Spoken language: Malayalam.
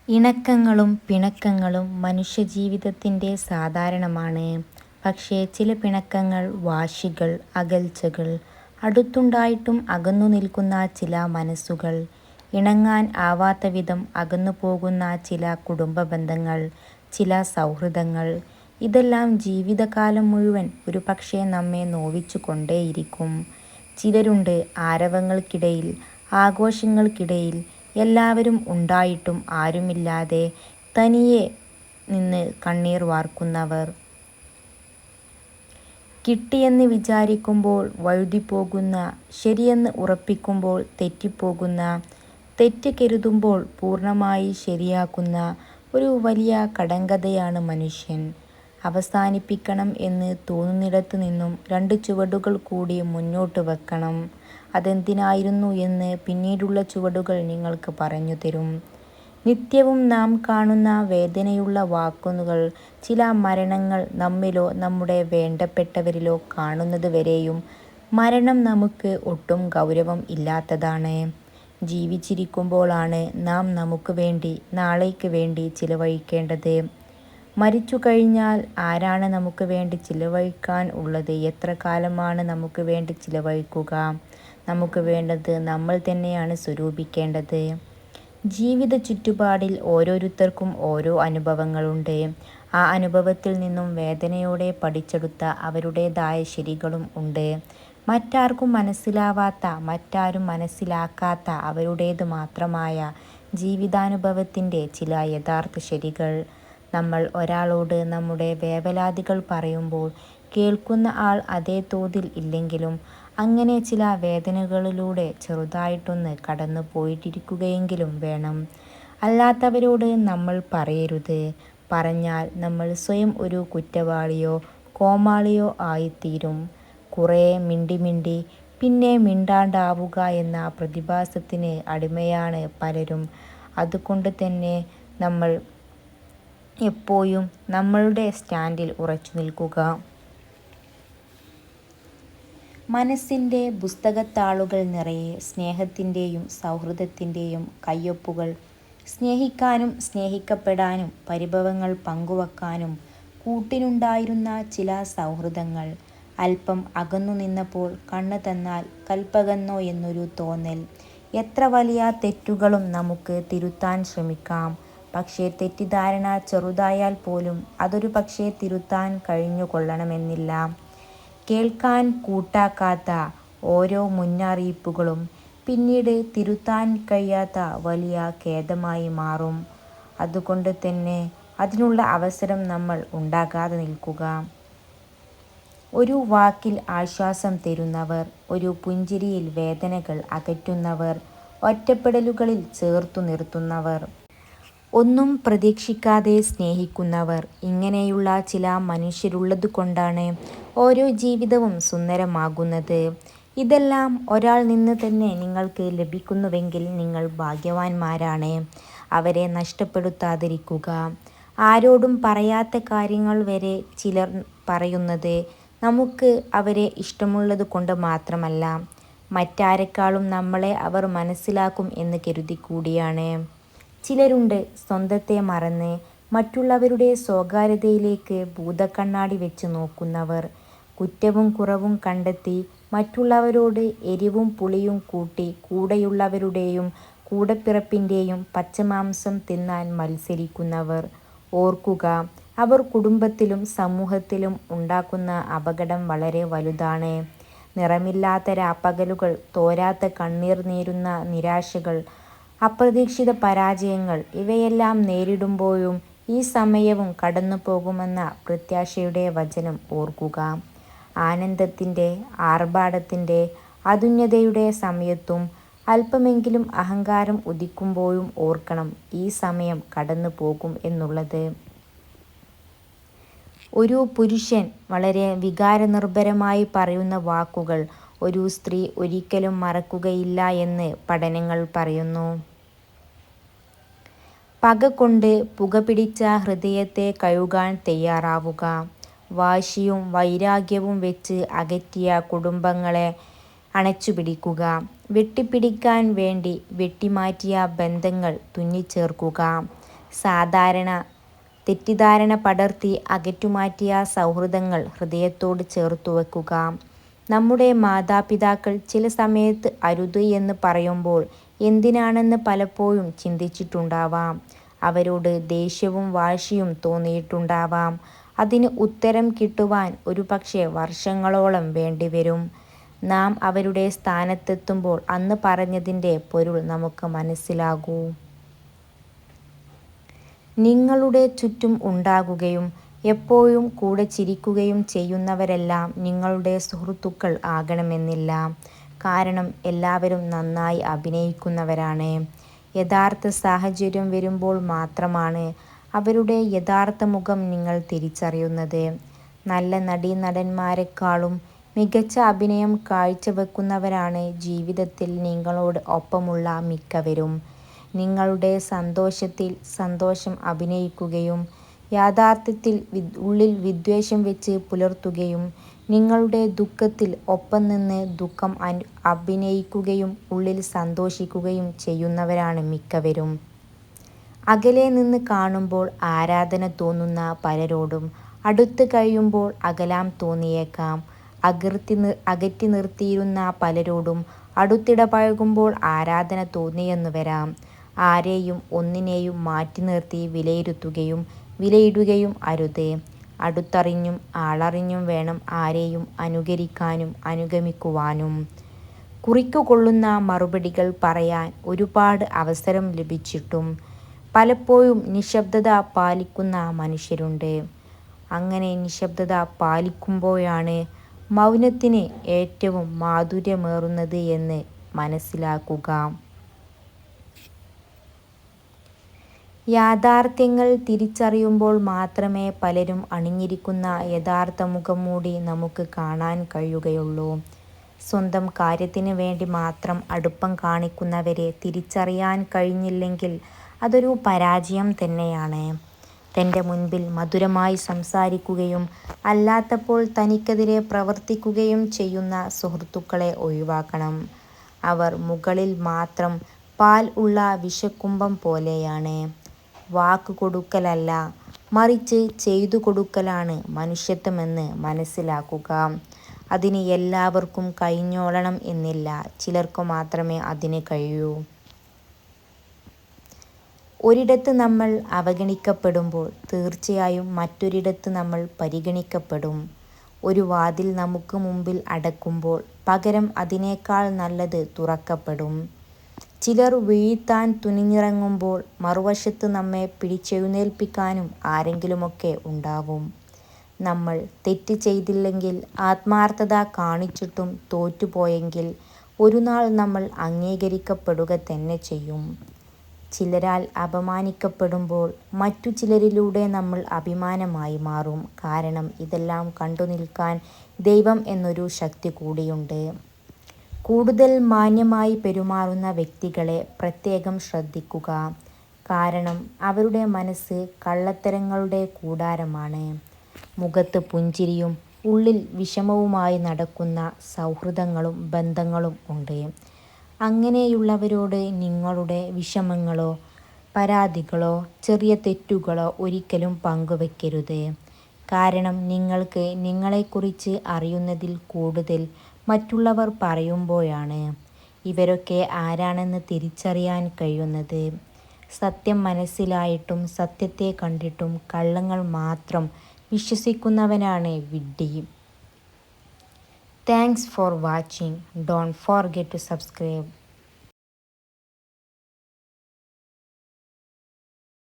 ഇണക്കങ്ങളും പിണക്കങ്ങളും മനുഷ്യജീവിതത്തിൻ്റെ സാധാരണമാണ്. പക്ഷേ ചില പിണക്കങ്ങൾ വാശികൾ, അകൽച്ചകൾ, അടുത്തുണ്ടായിട്ടും അകന്നു നിൽക്കുന്ന ചില മനസ്സുകൾ, ഇണങ്ങാൻ ആവാത്ത വിധം അകന്നുപോകുന്ന ചില കുടുംബ ബന്ധങ്ങൾ, ചില സൗഹൃദങ്ങൾ, ഇതെല്ലാം ജീവിതകാലം മുഴുവൻ ഒരുപക്ഷേ നമ്മെ നോവിച്ചു കൊണ്ടേയിരിക്കും. ചിലരുണ്ട് ആരവങ്ങൾക്കിടയിൽ, ആഘോഷങ്ങൾക്കിടയിൽ എല്ലാവരും ഉണ്ടായിട്ടും ആരുമില്ലാതെ തനിയെ നിന്ന് കണ്ണീർ വാർക്കുന്നവർ. കിട്ടിയെന്ന് വിചാരിക്കുമ്പോൾ വഴുതിപ്പോകുന്ന, ശരിയെന്ന് ഉറപ്പിക്കുമ്പോൾ തെറ്റിപ്പോകുന്ന, തെറ്റ് കരുതുമ്പോൾ പൂർണ്ണമായി ശരിയാക്കുന്ന ഒരു വലിയ കടങ്കഥയാണ് മനുഷ്യൻ. അവസാനിപ്പിക്കണം എന്ന് തോന്നുന്നിടത്തു നിന്നും 2 ചുവടുകൾ കൂടി മുന്നോട്ട് വെക്കണം. അതെന്തിനായിരുന്നു എന്ന് പിന്നീടുള്ള ചുവടുകൾ നിങ്ങൾക്ക് പറഞ്ഞു തരും. നിത്യവും നാം കാണുന്ന വേദനയുള്ള വാക്കുകൾ, ചില മരണങ്ങൾ നമ്മിലോ നമ്മുടെ വേണ്ടപ്പെട്ടവരിലോ കാണുന്നത് വരെയും മരണം നമുക്ക് ഒട്ടും ഗൗരവം ഇല്ലാത്തതാണ്. ജീവിച്ചിരിക്കുമ്പോഴാണ് നാം നമുക്ക് വേണ്ടി, നാളേക്ക് വേണ്ടി ചിലവഴിക്കേണ്ടത്. മരിച്ചു കഴിഞ്ഞാൽ ആരാണ് നമുക്ക് വേണ്ടി ചിലവഴിക്കാൻ ഉള്ളത്? എത്ര കാലമാണ് നമുക്ക് വേണ്ടി ചിലവഴിക്കുക? നമുക്ക് വേണ്ടത് നമ്മൾ തന്നെയാണ് സ്വരൂപിക്കേണ്ടത്. ജീവിത ചുറ്റുപാടിൽ ഓരോരുത്തർക്കും ഓരോ അനുഭവങ്ങളുണ്ട്. ആ അനുഭവത്തിൽ നിന്നും വേദനയോടെ പഠിച്ചെടുത്ത അവരുടേതായ ശരികളും ഉണ്ട്. മറ്റാർക്കും മനസ്സിലാവാത്ത, മറ്റാരും മനസ്സിലാക്കാത്ത അവരുടേത് മാത്രമായ ജീവിതാനുഭവത്തിൻ്റെ ചില യഥാർത്ഥ ശരികൾ. നമ്മൾ ഒരാളോട് നമ്മുടെ വേവലാതികൾ പറയുമ്പോൾ കേൾക്കുന്ന ആൾ അതേ തോതിൽ ഇല്ലെങ്കിലും അങ്ങനെ ചില വേദനകളിലൂടെ ചെറുതായിട്ടൊന്ന് കടന്നു പോയിട്ടിരിക്കുകയെങ്കിലും വേണം. അല്ലാത്തവരോട് നമ്മൾ പറയരുത്. പറഞ്ഞാൽ നമ്മൾ സ്വയം ഒരു കുറ്റവാളിയോ കോമാളിയോ ആയിത്തീരും. കുറേ മിണ്ടി മിണ്ടി പിന്നെ മിണ്ടാണ്ടാവുക എന്ന പ്രതിഭാസത്തിന് അടിമയാണ് പലരും. അതുകൊണ്ട് തന്നെ നമ്മൾ എപ്പോഴും നമ്മളുടെ സ്റ്റാൻഡിൽ ഉറച്ചു നിൽക്കുക. മനസ്സിൻ്റെ പുസ്തകത്താളുകൾ നിറയെ സ്നേഹത്തിൻ്റെയും സൗഹൃദത്തിൻ്റെയും കയ്യൊപ്പുകൾ. സ്നേഹിക്കാനും സ്നേഹിക്കപ്പെടാനും പരിഭവങ്ങൾ പങ്കുവെക്കാനും കൂട്ടിനുണ്ടായിരുന്ന ചില സൗഹൃദങ്ങൾ അല്പം അകന്നു നിന്നപ്പോൾ കണ്ണ് തന്നാൽ കൽപ്പകന്നോ എന്നൊരു തോന്നൽ. എത്ര വലിയ തെറ്റുകളും നമുക്ക് തിരുത്താൻ ശ്രമിക്കാം. പക്ഷേ തെറ്റിദ്ധാരണ ചെറുതായാൽ പോലും അതൊരു പക്ഷേ തിരുത്താൻ കഴിഞ്ഞുകൊള്ളണമെന്നില്ല. കേൾക്കാൻ കൂട്ടാക്കാത്ത ഓരോ മുന്നറിയിപ്പുകളും പിന്നീട് തിരുത്താൻ കഴിയാത്ത വലിയ ഖേദമായി മാറും. അതുകൊണ്ട് തന്നെ അതിനുള്ള അവസരം നമ്മൾ ഉണ്ടാകാതെ നിൽക്കുക. ഒരു വാക്കിൽ ആശ്വാസം തരുന്നവർ, ഒരു പുഞ്ചിരിയിൽ വേദനകൾ അകറ്റുന്നവർ, ഒറ്റപ്പെടലുകളിൽ ചേർത്തു നിർത്തുന്നവർ, ഒന്നും പ്രതീക്ഷിക്കാതെ സ്നേഹിക്കുന്നവർ, ഇങ്ങനെയുള്ള ചില മനുഷ്യരുള്ളതുകൊണ്ടാണ് ഓരോ ജീവിതവും സുന്ദരമാകുന്നത്. ഇതെല്ലാം ഒരാൾ നിന്ന് തന്നെ നിങ്ങൾക്ക് ലഭിക്കുന്നുവെങ്കിൽ നിങ്ങൾ ഭാഗ്യവാന്മാരാണ്. അവരെ നഷ്ടപ്പെടുത്താതിരിക്കുക. ആരോടും പറയാത്ത കാര്യങ്ങൾ വരെ ചിലർ പറയുന്നത് നമുക്ക് അവരെ ഇഷ്ടമുള്ളത് കൊണ്ട് മാത്രമല്ല, മറ്റാരെക്കാളും നമ്മളെ അവർ മനസ്സിലാക്കും എന്ന് കരുതി കൂടിയാണ്. ചിലരുണ്ട് സ്വന്തത്തെ മറന്ന് മറ്റുള്ളവരുടെ സ്വകാര്യതയിലേക്ക് ഭൂതക്കണ്ണാടി വെച്ച് നോക്കുന്നവർ. കുറ്റവും കുറവും കണ്ടെത്തി മറ്റുള്ളവരോട് എരിവും പുളിയും കൂട്ടി കൂടെയുള്ളവരുടെയും കൂടപ്പിറപ്പിൻ്റെയും പച്ചമാംസം തിന്നാൻ മത്സരിക്കുന്നവർ. ഓർക്കുക, അവർ കുടുംബത്തിലും സമൂഹത്തിലും ഉണ്ടാക്കുന്ന അപകടം വളരെ വലുതാണ്. നിറമില്ലാത്ത രാപ്പകലുകൾ, തോരാത്ത കണ്ണീർ നേരുന്ന നിരാശകൾ, അപ്രതീക്ഷിത പരാജയങ്ങൾ, ഇവയെല്ലാം നേരിടുമ്പോഴും ഈ സമയവും കടന്നു പോകുമെന്ന പ്രത്യാശയുടെ വചനം ഓർക്കുക. ആനന്ദത്തിൻ്റെ, ആർഭാടത്തിൻ്റെ, അതുന്നതയുടെ സമയത്തും അല്പമെങ്കിലും അഹങ്കാരം ഉദിക്കുമ്പോഴും ഓർക്കണം, ഈ സമയം കടന്നു പോകും എന്നുള്ളത്. ഒരു പുരുഷൻ വളരെ വികാരനിർഭരമായി പറയുന്ന വാക്കുകൾ ഒരു സ്ത്രീ ഒരിക്കലും മറക്കുകയില്ല എന്ന് പഠനങ്ങൾ പറയുന്നു. പക കൊണ്ട് പുകപിടിച്ച ഹൃദയത്തെ കഴുകാൻ തയ്യാറാവുക. വാശിയും വൈരാഗ്യവും വെച്ച് അകറ്റിയ കുടുംബങ്ങളെ അണച്ചുപിടിക്കുക. വെട്ടിപ്പിടിക്കാൻ വേണ്ടി വെട്ടിമാറ്റിയ ബന്ധങ്ങൾ തുന്നിച്ചേർക്കുക. തെറ്റിദ്ധാരണ പടർത്തി അകറ്റുമാറ്റിയ സൗഹൃദങ്ങൾ ഹൃദയത്തോട് ചേർത്തു വെക്കുക. നമ്മുടെ മാതാപിതാക്കൾ ചില സമയത്ത് അരുത് എന്ന് പറയുമ്പോൾ എന്തിനാണെന്ന് പലപ്പോഴും ചിന്തിച്ചിട്ടുണ്ടാവാം. അവരോട് ദേഷ്യവും വാശിയും തോന്നിയിട്ടുണ്ടാവാം. അതിന് ഉത്തരം കിട്ടുവാൻ ഒരുപക്ഷെ വർഷങ്ങളോളം വേണ്ടിവരും. നാം അവരുടെ സ്ഥാനത്തെത്തുമ്പോൾ അന്ന് പറഞ്ഞതിൻ്റെ പൊരുൾ നമുക്ക് മനസ്സിലാകൂ. നിങ്ങളുടെ ചുറ്റും ഉണ്ടാകുകയും എപ്പോഴും കൂടെ ചിരിക്കുകയും ചെയ്യുന്നവരെല്ലാം നിങ്ങളുടെ സുഹൃത്തുക്കൾ ആകണമെന്നില്ല. കാരണം എല്ലാവരും നന്നായി അഭിനയിക്കുന്നവരാണ്. യഥാർത്ഥ സാഹചര്യം വരുമ്പോൾ മാത്രമാണ് അവരുടെ യഥാർത്ഥ മുഖം നിങ്ങൾ തിരിച്ചറിയുന്നത്. നല്ല നടീനടന്മാരെക്കാളും മികച്ച അഭിനയം കാഴ്ചവെക്കുന്നവരാണ് ജീവിതത്തിൽ നിങ്ങളോട് ഒപ്പമുള്ള മിക്കവരും. നിങ്ങളുടെ സന്തോഷത്തിൽ സന്തോഷം അഭിനയിക്കുകയും യാഥാർത്ഥ്യത്തിൽ ഉള്ളിൽ വിദ്വേഷം വെച്ച് പുലർത്തുകയും നിങ്ങളുടെ ദുഃഖത്തിൽ ഒപ്പം നിന്ന് ദുഃഖം അഭിനയിക്കുകയും ഉള്ളിൽ സന്തോഷിക്കുകയും ചെയ്യുന്നവരാണ് മിക്കവരും. അകലെ നിന്ന് കാണുമ്പോൾ ആരാധന തോന്നുന്ന പലരോടും അടുത്ത് കഴിയുമ്പോൾ അകലാം തോന്നിയേക്കാം. അകറ്റി നിർത്തിയിരുന്ന പലരോടും അടുത്തിടപഴകുമ്പോൾ ആരാധന തോന്നിയെന്നു വരാം. ആരെയും ഒന്നിനെയും മാറ്റി നിർത്തി വിലയിടുകയും അരുത്. അടുത്തറിഞ്ഞും ആളറിഞ്ഞും വേണം ആരെയും അനുകരിക്കാനും അനുഗമിക്കുവാനും. കുറിക്കുകൊള്ളുന്ന മറുപടികൾ പറയാൻ ഒരുപാട് അവസരം ലഭിച്ചിട്ടും പലപ്പോഴും നിശബ്ദത പാലിക്കുന്ന മനുഷ്യരുണ്ട്. അങ്ങനെ നിശബ്ദത പാലിക്കുമ്പോഴാണ് മൗനത്തിന് ഏറ്റവും മാധുര്യമേറുന്നത് എന്ന് മനസ്സിലാക്കുക. യാഥാർത്ഥ്യങ്ങൾ തിരിച്ചറിയുമ്പോൾ മാത്രമേ പലരും അണിഞ്ഞിരിക്കുന്ന യഥാർത്ഥ മുഖംമൂടി നമുക്ക് കാണാൻ കഴിയുകയുള്ളൂ. സ്വന്തം കാര്യത്തിന് വേണ്ടി മാത്രം അടുപ്പം കാണിക്കുന്നവരെ തിരിച്ചറിയാൻ കഴിഞ്ഞില്ലെങ്കിൽ അതൊരു പരാജയം തന്നെയാണ്. തൻ്റെ മുൻപിൽ മധുരമായി സംസാരിക്കുകയും അല്ലാത്തപ്പോൾ തനിക്കെതിരെ പ്രവർത്തിക്കുകയും ചെയ്യുന്ന സുഹൃത്തുക്കളെ ഒഴിവാക്കണം. അവർ മുകളിൽ മാത്രം പാൽ ഉള്ള വിഷക്കുംഭം പോലെയാണ്. വാക്ക് കൊടുക്കലല്ല, മറിച്ച് ചെയ്തു കൊടുക്കലാണ് മനുഷ്യത്വമെന്ന് മനസ്സിലാക്കുക. അതിന് എല്ലാവർക്കും കഴിഞ്ഞോളണം എന്നില്ല, ചിലർക്ക് മാത്രമേ അതിന് കഴിയൂ. ഒരിടത്ത് നമ്മൾ അവഗണിക്കപ്പെടുമ്പോൾ തീർച്ചയായും മറ്റൊരിടത്ത് നമ്മൾ പരിഗണിക്കപ്പെടും. ഒരു വാതിൽ നമുക്ക് മുമ്പിൽ അടയ്ക്കുമ്പോൾ പകരം അതിനേക്കാൾ നല്ലത് തുറക്കപ്പെടും. ചിലർ വീഴ്ത്താൻ തുനിഞ്ഞിറങ്ങുമ്പോൾ മറുവശത്ത് നമ്മെ പിടിച്ചെഴുന്നേൽപ്പിക്കാനും ആരെങ്കിലുമൊക്കെ ഉണ്ടാവും. നമ്മൾ തെറ്റ് ചെയ്തില്ലെങ്കിൽ, ആത്മാർത്ഥത കാണിച്ചിട്ടും തോറ്റുപോയെങ്കിൽ ഒരു നാൾ നമ്മൾ അംഗീകരിക്കപ്പെടുക തന്നെ ചെയ്യും. ചിലരാൽ അപമാനിക്കപ്പെടുമ്പോൾ മറ്റു ചിലരിലൂടെ നമ്മൾ അഭിമാനമായി മാറും. കാരണം ഇതെല്ലാം കണ്ടു നിൽക്കാൻ ദൈവം എന്നൊരു ശക്തി കൂടിയുണ്ട്. കൂടുതൽ മാന്യമായി പെരുമാറുന്ന വ്യക്തികളെ പ്രത്യേകം ശ്രദ്ധിക്കുക. കാരണം അവരുടെ മനസ്സ് കള്ളത്തരങ്ങളുടെ കൂടാരമാണ്. മുഖത്ത് പുഞ്ചിരിയും ഉള്ളിൽ വിഷമവുമായി നടക്കുന്ന സൗഹൃദങ്ങളും ബന്ധങ്ങളും ഉണ്ട്. അങ്ങനെയുള്ളവരോട് നിങ്ങളുടെ വിഷമങ്ങളോ പരാതികളോ ചെറിയ തെറ്റുകളോ ഒരിക്കലും പങ്കുവെക്കരുത്. കാരണം നിങ്ങൾക്ക് നിങ്ങളെക്കുറിച്ച് അറിയുന്നതിൽ കൂടുതൽ മറ്റുള്ളവർ പറയുമ്പോഴാണ് ഇവരൊക്കെ ആരാണെന്ന് തിരിച്ചറിയാൻ കഴിയുന്നത്. സത്യം മനസ്സിലായിട്ടും സത്യത്തെ കണ്ടിട്ടും കള്ളങ്ങൾ മാത്രം വിശ്വസിക്കുന്നവനാണ് വിഡ്ഢി. Thanks for watching. Don't forget to subscribe.